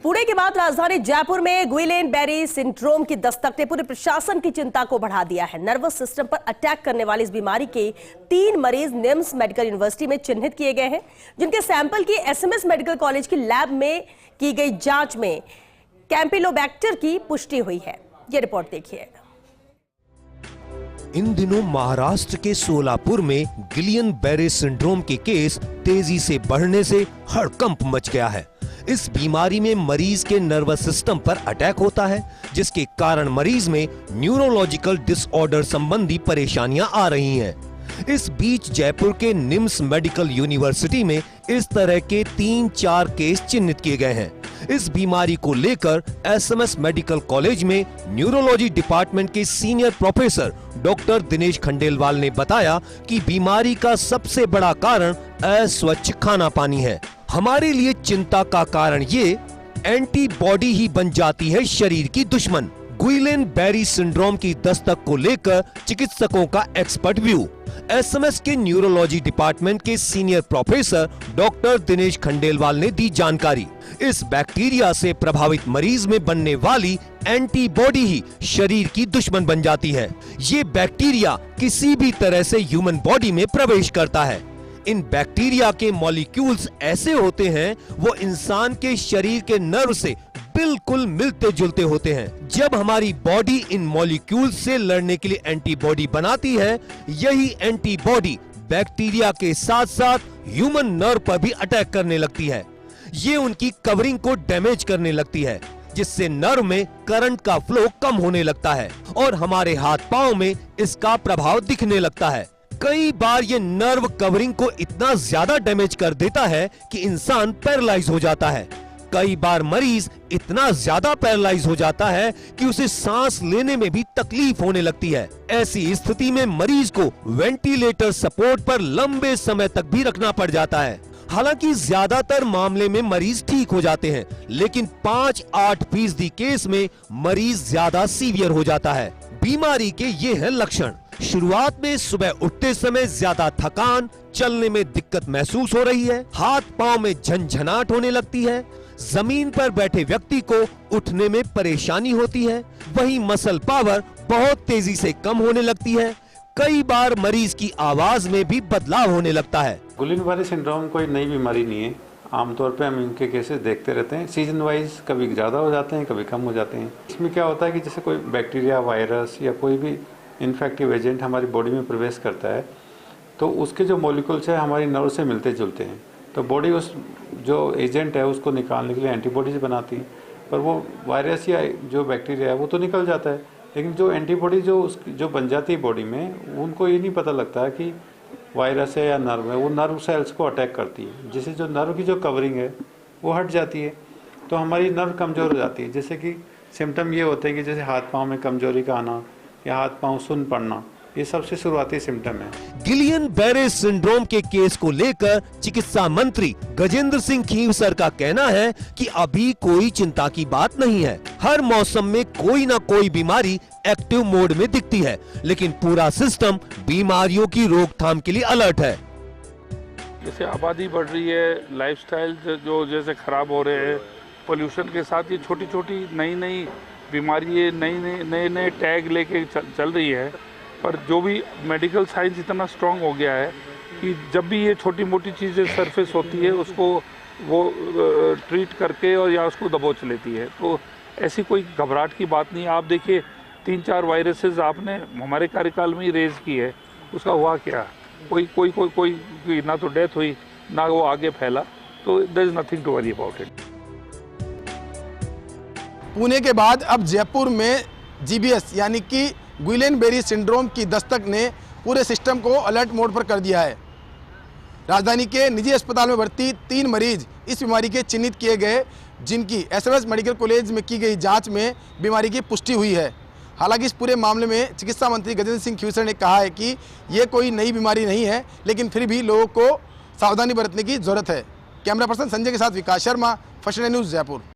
पुणे के बाद राजधानी जयपुर में गुइलेन बेरी सिंड्रोम की दस्तक ने पूरे प्रशासन की चिंता को बढ़ा दिया है। नर्वस सिस्टम पर अटैक करने वाली इस बीमारी के 3 मरीज निम्स मेडिकल यूनिवर्सिटी में चिन्हित किए गए हैं, जिनके सैंपल की एसएमएस मेडिकल कॉलेज की लैब में की गई जांच में कैंपिलोबैक्टर की पुष्टि हुई है। ये रिपोर्ट देखिए। इन दिनों महाराष्ट्र के सोलापुर में गुइलेन बेरी सिंड्रोम के केस तेजी से बढ़ने से हड़कंप मच गया है। इस बीमारी में मरीज के नर्वस सिस्टम पर अटैक होता है, जिसके कारण मरीज में न्यूरोलॉजिकल डिसऑर्डर संबंधी परेशानियां आ रही हैं। इस बीच जयपुर के निम्स मेडिकल यूनिवर्सिटी में इस तरह के 3-4 केस चिन्हित किए गए हैं। इस बीमारी को लेकर एसएमएस मेडिकल कॉलेज में न्यूरोलॉजी डिपार्टमेंट के senior professor doctor Dinesh Khandelwal ने बताया कि बीमारी का सबसे बड़ा कारण अस्वच्छ खाना पानी है। हमारे लिए चिंता का कारण ये एंटीबॉडी ही बन जाती है शरीर की दुश्मन। गुइलेन बेरी सिंड्रोम की दस्तक को लेकर चिकित्सकों का एक्सपर्ट व्यू। एसएमएस के न्यूरोलॉजी डिपार्टमेंट के senior professor doctor Dinesh Khandelwal ने दी जानकारी। इस बैक्टीरिया से प्रभावित मरीज में बनने वाली एंटीबॉडी ही शरीर की दुश्मन बन जाती है। ये बैक्टीरिया किसी भी तरह से ह्यूमन बॉडी में प्रवेश करता है। इन बैक्टीरिया के मॉलिक्यूल्स ऐसे होते हैं, वो इंसान के शरीर के नर्व से बिल्कुल मिलते जुलते होते हैं। जब हमारी बॉडी इन मॉलिक्यूल्स से लड़ने के लिए एंटीबॉडी बनाती है, यही एंटीबॉडी बैक्टीरिया के साथ साथ ह्यूमन नर्व पर भी अटैक करने लगती है। ये उनकी कवरिंग को डैमेज करने लगती है, जिससे नर्व में करंट का फ्लो कम होने लगता है और हमारे हाथ पांव में इसका प्रभाव दिखने लगता है। कई बार ये नर्व कवरिंग को इतना ज्यादा डैमेज कर देता है कि इंसान पैरालाइज हो जाता है। कई बार मरीज इतना ज्यादा पैरालाइज हो जाता है कि उसे सांस लेने में भी तकलीफ होने लगती है। ऐसी स्थिति में मरीज को वेंटिलेटर सपोर्ट पर लंबे समय तक भी रखना पड़ जाता है। हालांकि ज्यादातर मामले में मरीज ठीक हो जाते हैं, लेकिन 5-8% केस में मरीज ज्यादा सीवियर हो जाता है। बीमारी के ये हैं लक्षण। शुरुआत में सुबह उठते समय ज्यादा थकान, चलने में दिक्कत महसूस हो रही है, हाथ पांव में झनझनाहट होने लगती है, जमीन पर बैठे व्यक्ति को उठने में परेशानी होती है, वहीं मसल पावर बहुत तेजी से कम होने लगती है। कई बार मरीज की आवाज में भी बदलाव होने लगता है। गुइलेन बेरी सिंड्रोम कोई नई बीमारी नहीं है। आमतौर पे हम इनके केसेस देखते रहते हैं। सीजन वाइज कभी ज़्यादा हो जाते हैं, कभी कम हो जाते हैं। इसमें क्या होता है कि जैसे कोई बैक्टीरिया, वायरस या कोई भी इन्फेक्टिव एजेंट हमारी बॉडी में प्रवेश करता है, तो उसके जो मॉलिक्यूल्स है हमारी नर्व से मिलते जुलते हैं, तो बॉडी उस जो एजेंट है उसको निकालने के लिए एंटीबॉडीज बनाती है। पर वो वायरस या जो बैक्टीरिया है वो तो निकल जाता है, लेकिन जो एंटीबॉडी जो बन जाती है बॉडी में, उनको ये नहीं पता लगता है कि वायरस है या नर्व है। वो नर्व सेल्स को अटैक करती है, जिससे जो नर्व की जो कवरिंग है वो हट जाती है, तो हमारी नर्व कमज़ोर हो जाती है। जैसे कि सिम्टम ये होते हैं कि जैसे हाथ पाँव में कमजोरी का आना या हाथ पाँव सुन्न पड़ना, ये सबसे शुरुआती सिम्टम है। गुइलेन बेरी सिंड्रोम के केस को लेकर चिकित्सा मंत्री गजेंद्र सिंह खींवसर का कहना है कि अभी कोई चिंता की बात नहीं है। हर मौसम में कोई ना कोई बीमारी एक्टिव मोड में दिखती है, लेकिन पूरा सिस्टम बीमारियों की रोकथाम के लिए अलर्ट है। जैसे आबादी बढ़ रही है, लाइफस्टाइल जो जैसे खराब हो रहे हैं, पोल्यूशन के साथ ये छोटी छोटी नई बीमारी, नए टैग लेके चल रही है। पर जो भी मेडिकल साइंस इतना स्ट्रांग हो गया है कि जब भी ये छोटी मोटी चीज़ें सरफेस होती है, उसको वो ट्रीट करके और या उसको दबोच लेती है। तो ऐसी कोई घबराहट की बात नहीं। आप देखिए 3-4 वायरसेस आपने हमारे कार्यकाल में ही रेज की है, उसका हुआ क्या? कोई ना तो डेथ हुई, ना वो आगे फैला, तो there is nothing to worry about it. Pune के बाद अब जयपुर में जीबीएस यानी कि गुइलेन बेरी सिंड्रोम की दस्तक ने पूरे सिस्टम को अलर्ट मोड पर कर दिया है। राजधानी के निजी अस्पताल में भर्ती 3 मरीज इस बीमारी के चिन्हित किए गए, जिनकी एसएमएस मेडिकल कॉलेज में की गई जांच में बीमारी की पुष्टि हुई है। हालांकि इस पूरे मामले में चिकित्सा मंत्री गजेंद्र सिंह खींवसर ने कहा है कि ये कोई नई बीमारी नहीं है, लेकिन फिर भी लोगों को सावधानी बरतने की जरूरत है। कैमरा पर्सन संजय के साथ विकास शर्मा, फर्स्ट न्यूज़ जयपुर।